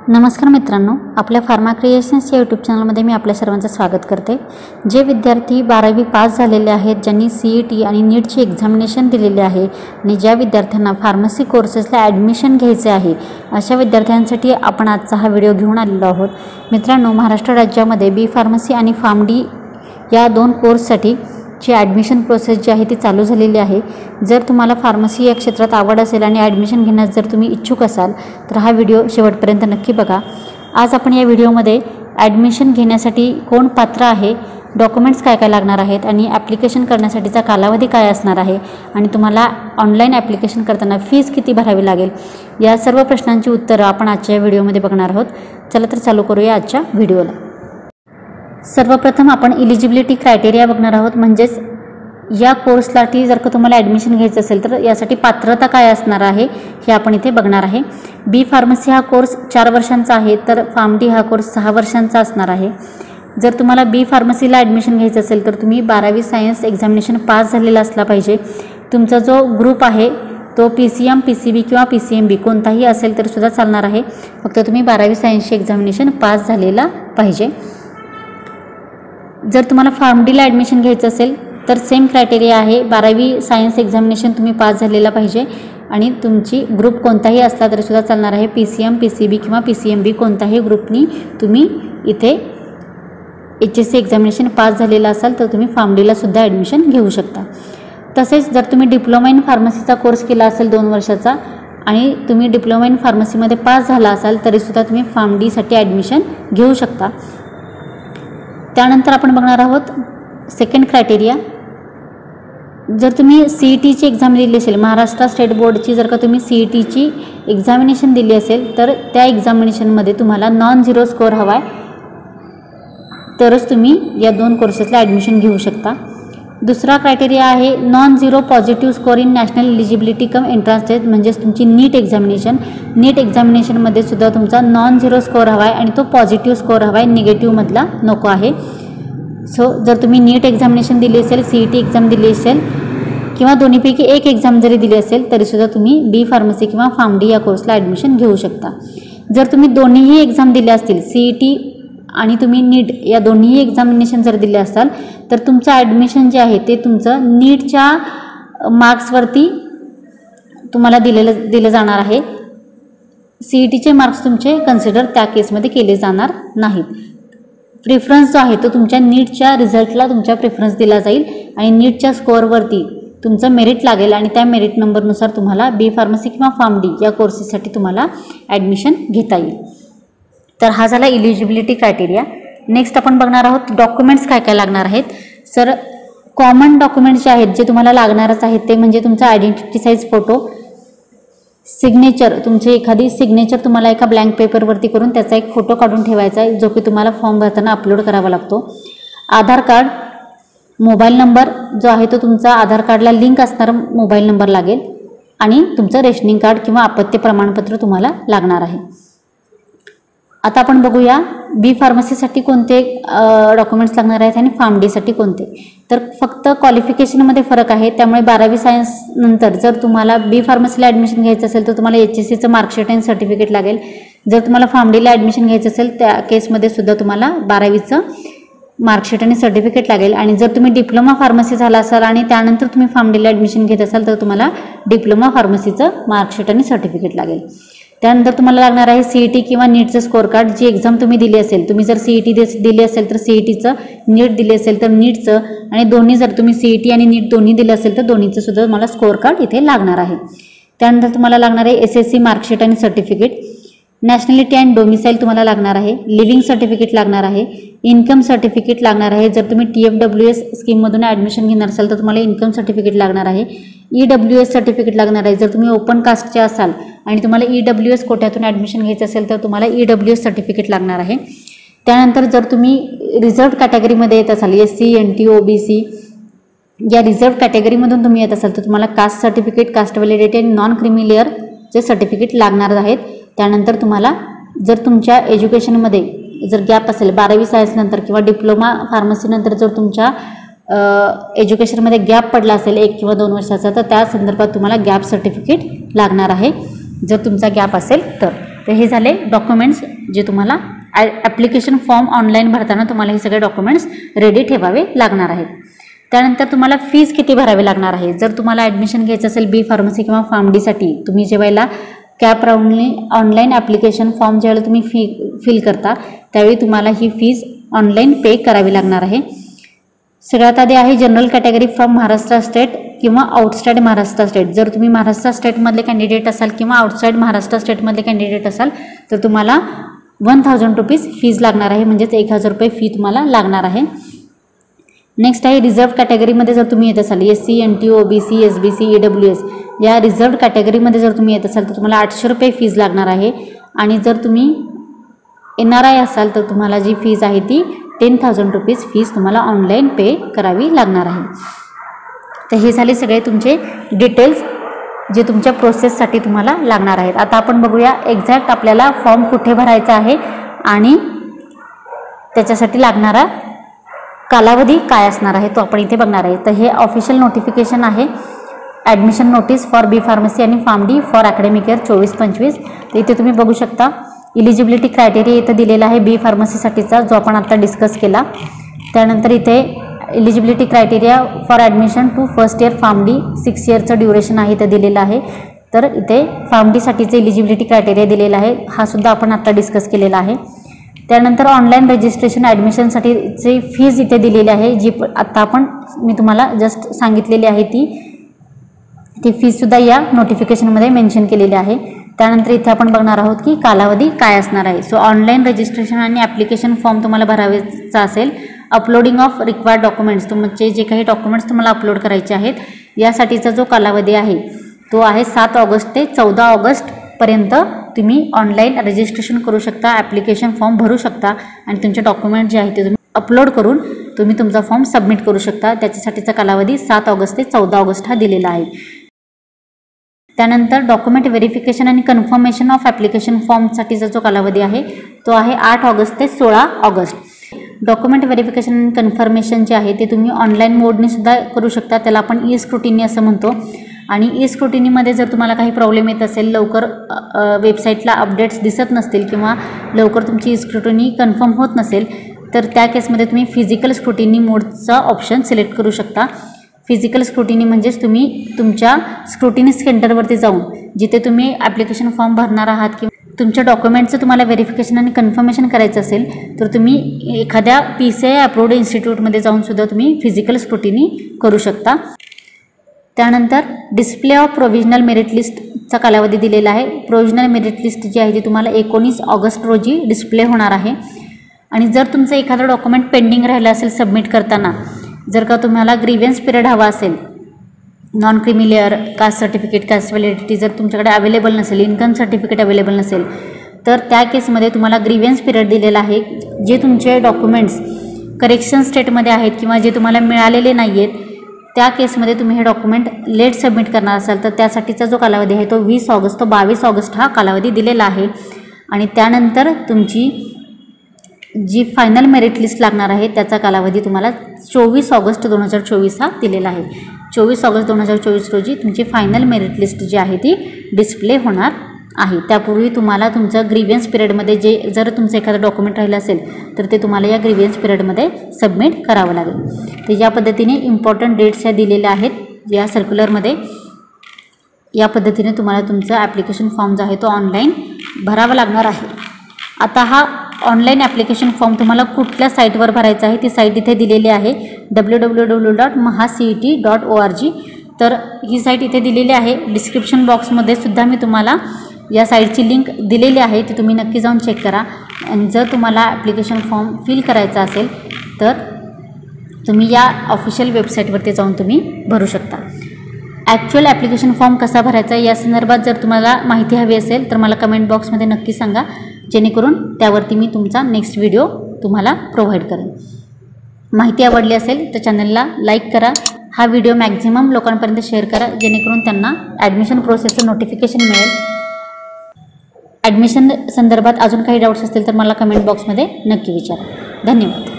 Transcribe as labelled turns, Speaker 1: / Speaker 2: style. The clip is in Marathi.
Speaker 1: नमस्कार मित्रांनो, आपल्या फार्मा क्रिएशन्स या यूट्यूब चॅनलमध्ये मी आपल्या सर्वांचं स्वागत करते। जे विद्यार्थी 12वी पास झालेले आहेत, ज्यांनी CET आणि नीटची एक्झामिनेशन दिलेले आहे आणि ज्या विद्यार्थ्यांना फार्मसी कोर्सेसला ॲडमिशन घ्यायचे आहे, अशा विद्यार्थ्यांसाठी आपण आजचा हा व्हिडिओ घेऊन आलेलो आहोत। मित्रांनो, महाराष्ट्र राज्यामध्ये बी फार्मसी आणि फार्मडी या दोन कोर्ससाठी ची ॲडमिशन प्रोसेस जी आहे ती चालू झालेली आहे। जर तुम्हाला फार्मसी या क्षेत्रात आवड असेल आणि ॲडमिशन घेण्यास जर तुम्ही इच्छुक असाल तर हा व्हिडिओ शेवटपर्यंत नक्की बघा। आज आपण या व्हिडिओमध्ये ॲडमिशन घेण्यासाठी कोण पात्र आहे, डॉक्युमेंट्स काय काय लागणार आहेत आणि ॲप्लिकेशन करण्यासाठीचा कालावधी काय असणार आहे आणि तुम्हाला ऑनलाईन ॲप्लिकेशन करताना फीस किती भरावी लागेल, या सर्व प्रश्नांची उत्तरं आपण आजच्या व्हिडिओमध्ये बघणार आहोत। चला तर चालू करूया आजच्या व्हिडिओला। सर्वप्रथम आपण इलिजिबिलिटी क्रायटेरिया बघणार आहोत, म्हणजेच या कोर्ससाठी जर का तुम्हाला ॲडमिशन घ्यायचं असेल तर यासाठी पात्रता काय असणार आहे हे आपण इथे बघणार आहे। बी फार्मसी हा कोर्स 4 वर्षांचा आहे, तर फार्मडी हा कोर्स 6 वर्षांचा असणार आहे। जर तुम्हाला बी फार्मसीला ॲडमिशन घ्यायचं असेल तर तुम्ही 12वी सायन्स एक्झामिनेशन पास झालेला असला पाहिजे। तुमचा जो ग्रुप आहे तो PCM, PCB किंवा PCMB कोणताही असेल तर सुद्धा चालणार आहे, फक्त तुम्ही 12वी सायन्सचे एक्झामिनेशन पास झालेला पाहिजे। जर तुम्हाला फार्मडीला ॲडमिशन घ्यायचं असेल तर सेम क्रायटेरिया आहे, 12वी सायन्स एक्झामिनेशन तुम्ही पास झालेला पाहिजे आणि तुमची ग्रुप कोणताही असला तरी सुद्धा चालणार आहे। PCM, PCB किंवा PCMB कोणताही ग्रुपनी तुम्ही इथे HSC एक्झामिनेशन पास झालेला असाल तर तुम्ही फार्मडीला सुद्धा ॲडमिशन घेऊ शकता। तसेच जर तुम्ही डिप्लोमा इन फार्मसीचा कोर्स केला असेल 2 वर्षाचा आणि तुम्ही डिप्लोमा इन फार्मसीमध्ये पास झाला असाल तरीसुद्धा तुम्ही फार्मडीसाठी ॲडमिशन घेऊ शकता। त्यानंतर आपण बघणार आहोत सेकंड क्रायटेरिया। जर तुम्ही CETची एक्झाम दिली असेल, महाराष्ट्र स्टेट बोर्डची जर का तुम्ही CETची एक्झामिनेशन दिली असेल तर त्या एक्झामिनेशनमध्ये तुम्हाला नॉन-झिरो स्कोअर हवा आहे, तरच तुम्ही या 2 कोर्सेसला ॲडमिशन घेऊ शकता। दुसरा क्रायटेरिया आहे non zero positive score in national eligibility cum entrance test, म्हणजेच तुमची नीट एक्झामिनेशन। नीट एक्झामिनेशनमध्ये सुद्धा तुमचा नॉन-झिरो स्कोअर हवा आहे आणि तो पॉझिटिव्ह स्कोअर हवा आहे, निगेटिव्हमधला नको आहे। सो जर तुम्ही नीट एक्झामिनेशन दिली असेल, CET एक्झाम दिली असेल किंवा दोन्हीपैकी एक एक्झाम जरी दिली असेल तरीसुद्धा तुम्ही बी फार्मसी किंवा फार्मडी या कोर्सला ॲडमिशन घेऊ शकता। जर तुम्ही दोन्हीही एक्झाम दिल्या असतील, CET आणि तुम्ही नीट या दोन्ही एक्झामिनेशन जर दिले असाल तर तुमचं ॲडमिशन जे आहे ते तुमचं नीटच्या मार्क्सवरती तुम्हाला दिलं जाणार आहे। CETचे मार्क्स तुमचे कन्सिडर त्या केसमध्ये केले जाणार नाहीत। प्रेफरन्स जो आहे तो तुमच्या नीटच्या रिझल्टला तुमच्या प्रेफरन्स दिला जाईल आणि नीटच्या स्कोअरवरती तुमचं मेरिट लागेल आणि त्या मेरिट नंबरनुसार तुम्हाला बी फार्मसी किंवा फार्मडी या कोर्सेससाठी तुम्हाला ॲडमिशन घेता येईल। तर हा झाला इलिजिबिलिटी क्रायटेरिया। नेक्स्ट आपण बघणार आहोत डॉक्युमेंट्स काय काय लागणार आहेत। सर कॉमन डॉक्युमेंट्स जे आहेत जे तुम्हाला लागणारच आहेत ते म्हणजे तुमचा आयडेंटिटी साईज फोटो, सिग्नेचर, तुमची एखादी सिग्नेचर तुम्हाला एका ब्लँक पेपरवरती करून त्याचा एक फोटो काढून ठेवायचा आहे, जो की तुम्हाला फॉर्म भरताना अपलोड करावा लागतो। आधार कार्ड, मोबाईल नंबर जो आहे तो तुमचा आधार कार्डला लिंक असणारा मोबाईल नंबर लागेल आणि तुमचं रेशनिंग कार्ड किंवा अपत्य प्रमाणपत्र तुम्हाला लागणार आहे। आता आपण बघूया बी फार्मसीसाठी कोणते डॉक्युमेंट्स लागणार आहेत आणि फार्मडीसाठी कोणते। तर फक्त क्वालिफिकेशनमध्ये फरक आहे, त्यामुळे 12वी सायन्स नंतर जर तुम्हाला बी फार्मसीला ॲडमिशन घ्यायचं असेल तर तुम्हाला HSCचं मार्कशीट आणि सर्टिफिकेट लागेल। जर तुम्हाला फार्मडीला ॲडमिशन घ्यायचं असेल त्या केसमध्ये सुद्धा तुम्हाला 12वीचं मार्कशीट आणि सर्टिफिकेट लागेल आणि जर तुम्ही डिप्लोमा फार्मसी झाला असाल आणि त्यानंतर तुम्ही फार्मडीला ॲडमिशन घेत असाल तर तुम्हाला डिप्लोमा फार्मसीचं मार्कशीट आणि सर्टिफिकेट लागेल। त्यानंतर तुम्हाला लागणार आहे CET किंवा नीटचं स्कोअर कार्ड। जी एक्झाम तुम्ही दिली असेल, तुम्ही जर CET दिली असेल तर CETचं, नीट दिली असेल तर नीटचं आणि दोन्ही जर तुम्ही CET आणि नीट दोन्ही दिलं असेल तर दोन्हीचं सुद्धा तुम्हाला स्कोअर कार्ड इथे लागणार आहे। त्यानंतर तुम्हाला लागणार आहे SSC मार्कशीट आणि सर्टिफिकेट, नॅशनॅलिटी अँड डोमिसाईल तुम्हाला लागणार आहे, लिव्हिंग सर्टिफिकेट लागणार आहे, इन्कम सर्टिफिकेट लागणार आहे। जर तुम्ही TFWS स्कीममधून ॲडमिशन घेणार असाल तर तुम्हाला इन्कम सर्टिफिकेट लागणार आहे, EWS सर्टिफिकेट लागणार आहे। जर तुम्ही ओपन कास्टचे असाल आणि तुम्हाला EWS कोट्यातून ॲडमिशन घ्यायचं असेल तर तुम्हाला EWS सर्टिफिकेट लागणार आहे। त्यानंतर जर तुम्ही रिझर्व्ड कॅटेगरीमध्ये येत असाल, SC, NT, OBC या रिझर्व्ड कॅटेगरीमधून तुम्ही येत असाल तर तुम्हाला कास्ट सर्टिफिकेट, कास्ट व्हॅलिडिटी आणि नॉन क्रिमी लेअरचे सर्टिफिकेट लागणार आहेत। त्यानंतर तुम्हाला जर तुमच्या एज्युकेशनमध्ये जर गॅप असेल 12वी सायन्स नंतर किंवा डिप्लोमा फार्मसी नंतर जर तुमच्या एज्युकेशनमध्ये गॅप पडला असेल 1 किंवा 2 वर्षाचा तर त्या संदर्भात तुम्हाला गॅप सर्टिफिकेट लागणार आहे जर तुमचा गॅप असेल तर। तर हे झाले डॉक्युमेंट्स जे तुम्हाला ॲप्लिकेशन फॉर्म ऑनलाईन भरताना तुम्हाला हे सगळे डॉक्युमेंट्स रेडी ठेवावे लागणार आहेत. त्यानंतर तुम्हाला फीज किती भरावी लागणार आहे. जर तुम्हाला ॲडमिशन घ्यायचं असेल बी फार्मसी किंवा फार्म डीसाठी, तुम्ही जेव्हा कॅप राऊंडने ऑनलाईन ॲप्लिकेशन फॉर्म ज्यावेळेला तुम्ही फिल करता त्यावेळी तुम्हाला ही फीज ऑनलाईन पे करावी लागणार आहे. सगळ्यात आधी आहे general category from Maharashtra state किंवा आउटसाईड महाराष्ट्र स्टेट. जर तुम्ही महाराष्ट्र स्टेटमधले कॅन्डिडेट असाल किंवा आउटसाईड महाराष्ट्र स्टेटमधले कॅन्डिडेट असाल तर तुम्हाला 1000 रुपीज फीज लागणार आहे, म्हणजेच 1000 रुपये फी तुम्हाला लागणार आहे. नेक्स्ट आहे रिझर्व कॅटेगरीमध्ये जर तुम्ही येत असाल SC NT OBC SBC EWS या रिझर्व कॅटेगरीमध्ये जर तुम्ही येत असाल तर तुम्हाला 800 रुपये फीज लागणार आहे. आणि जर तुम्ही NRI असाल तर तुम्हाला जी फीज आहे ती 10,000 रुपीज फीज तुम्हाला ऑनलाईन पे करावी लागणार आहे. तर हे झाले सगळे तुमचे डिटेल्स जे तुमच्या प्रोसेससाठी तुम्हाला लागणार आहेत. आता आपण बघूया एक्झॅक्ट आपल्याला फॉर्म कुठे भरायचा आहे आणि त्याच्यासाठी लागणारा कालावधी काय असणार आहे तो आपण इथे बघणार आहे. तर हे ऑफिशियल नोटिफिकेशन आहे admission notice for B pharmacy आणि pharm D for academic year 24-25. तर इथे तुम्ही बघू शकता इलिजिबिलिटी क्रायटेरिया इथं दिलेला आहे बी फार्मसीसाठीचा जो आपण आता डिस्कस केला. त्यानंतर इथे eligibility criteria for admission to first year pharm D 6 इयरचं ड्युरेशन आहे इथं दिलेलं आहे. तर इथे फार्म डीसाठीचे इलिजिबिलिटी क्रायटेरिया दिलेला आहे, हा सुद्धा आपण आता डिस्कस केलेला आहे. त्यानंतर ऑनलाईन रजिस्ट्रेशन ॲडमिशनसाठीची फीज इथे दिलेली आहे जी आत्ता मी तुम्हाला जस्ट सांगितलेली आहे ती फीजसुद्धा या नोटिफिकेशनमध्ये मेन्शन केलेली आहे. त्यानंतर इथे आपण बघणार आहोत की कालावधी काय असणार आहे. सो ऑनलाईन रजिस्ट्रेशन आणि ॲप्लिकेशन फॉर्म तुम्हाला भरायचा असेल, अपलोडिंग ऑफ रिक्वायर्ड डॉक्युमेंट्स तुमचे जे काही डॉक्युमेंट्स तुम्हाला अपलोड करायचे आहेत यासाठीचा जो कालावधी आहे तो आहे 7 ऑगस्ट ते 14 ऑगस्टपर्यंत तुम्ही ऑनलाईन रजिस्ट्रेशन करू शकता, ॲप्लिकेशन फॉर्म भरू शकता आणि तुमचे डॉक्युमेंट जे आहे ते तुम्ही अपलोड करून तुम्ही तुमचा फॉर्म सबमिट करू शकता. त्याच्यासाठीचा कालावधी 7 ऑगस्ट ते 14 ऑगस्ट हा दिलेला आहे. त्यानंतर डॉक्युमेंट व्हेरिफिकेशन आणि कन्फर्मेशन ऑफ ॲप्लिकेशन फॉर्मसाठीचा जो कालावधी आहे तो आहे 8 ऑगस्ट ते 16 ऑगस्ट. डॉक्युमेंट व्हेरिफिकेशन आणि कन्फर्मेशन जे आहे ते तुम्ही ऑनलाईन मोडने सुद्धा करू शकता, त्याला आपण ई स्क्रुटिनी असं म्हणतो. आणि ई स्क्रुटिनीमध्ये जर तुम्हाला काही प्रॉब्लेम येत असेल, लवकर वेबसाईटला अपडेट्स दिसत नसतील किंवा लवकर तुमची ई स्क्रुटिनी कन्फर्म होत नसेल तर त्या केसमध्ये तुम्ही फिजिकल स्क्रुटिनी मोडचा ऑप्शन सिलेक्ट करू शकता. फिजिकल स्क्रुटिनी म्हणजेच तुम्ही तुमच्या स्क्रुटिनी सेंटरवरती जाऊन जिथे तुम्ही ॲप्लिकेशन फॉर्म भरणार आहात किंवा तुमच्या डॉक्युमेंटचं तुम्हाला व्हेरिफिकेशन आणि कन्फर्मेशन करायचं असेल तर तुम्ही एखाद्या PCI अप्रूव्ड इन्स्टिट्यूटमध्ये जाऊन सुद्धा तुम्ही फिजिकल स्क्रुटिनी करू शकता. त्यानंतर डिस्प्ले ऑफ प्रोव्हिजनल मेरिट लिस्टचा कालावधी दिलेला आहे. प्रोव्हिजनल मेरिट लिस्ट जी आहे ती तुम्हाला 19 ऑगस्ट रोजी डिस्प्ले होणार आहे. आणि जर तुमचं एखादं डॉक्युमेंट पेंडिंग राहिलं असेल सबमिट करताना, जर का तुम्हाला ग्रीव्हन्स पिरियड हवा असेल, non creamy layer, caste certificate, caste validity जर तुमच्याकडे अवेलेबल नसेल, इन्कम सर्टिफिकेट अवेलेबल नसेल तर त्या केसमध्ये तुम्हाला ग्रीव्हन्स पिरियड दिलेला आहे. जे तुमचे डॉक्युमेंट्स करेक्शन स्टेटमध्ये आहेत किंवा जे तुम्हाला मिळालेले नाही आहेत त्या केसमध्ये तुम्ही हे डॉक्युमेंट लेट सबमिट करणार असाल तर त्यासाठीचा जो कालावधी आहे तो 20 ऑगस्ट ते 22 ऑगस्ट हा कालावधी दिलेला आहे. आणि त्यानंतर तुमची जी फायनल मेरिट लिस्ट लागणार आहे त्याचा कालावधी तुम्हाला 24 ऑगस्ट 2024 हा दिलेला आहे. 24 ऑगस्ट 2024 रोजी तुमची फायनल मेरिट लिस्ट जी आहे ती डिस्प्ले होणार आहे. त्यापूर्वी तुम्हाला तुमचं ग्रीव्हन्स पिरियडमध्ये जर तुमचं एखादं डॉक्युमेंट राहिलं असेल तर ते तुम्हाला या ग्रीव्हन्स पिरियडमध्ये सबमिट करावं लागेल. तर या पद्धतीने इम्पॉर्टंट डेट्स या दिलेल्या आहेत या सर्क्युलरमध्ये. या पद्धतीने तुम्हाला तुमचं ॲप्लिकेशन फॉर्म जो आहे तो ऑनलाईन भरावा लागणार आहे. आता हा ऑनलाईन ॲप्लिकेशन फॉर्म तुम्हाला कुठल्या साईटवर भरायचा आहे ती साईट इथे दिलेली आहे www.mahacet.org. तर ही साईट इथे दिलेली आहे. डिस्क्रिप्शन बॉक्समध्ये सुद्धा मी तुम्हाला या साईटची लिंक दिलेली आहे, ती तुम्ही नक्की जाऊन चेक करा. आणि जर तुम्हाला ॲप्लिकेशन फॉर्म फिल करायचा असेल तर तुम्ही या ऑफिशियल वेबसाईटवरती जाऊन तुम्ही भरू शकता. ॲक्च्युअल ॲप्लिकेशन फॉर्म कसा भरायचा या संदर्भात जर तुम्हाला माहिती हवी असेल तर मला कमेंट बॉक्समध्ये नक्की सांगा, जेणेकरून त्यावरती मी तुमचा नेक्स्ट व्हिडिओ तुम्हाला प्रोव्हाइड करेन. माहिती आवडली असेल तर चॅनलला लाईक करा, हा व्हिडिओ मॅक्झिमम लोकांपर्यंत शेअर करा जेणेकरून त्यांना ॲडमिशन प्रोसेसचं नोटिफिकेशन मिळेल. ॲडमिशन संदर्भात अजून काही डाऊट्स असतील तर मला कमेंट बॉक्समध्ये नक्की विचारा. धन्यवाद.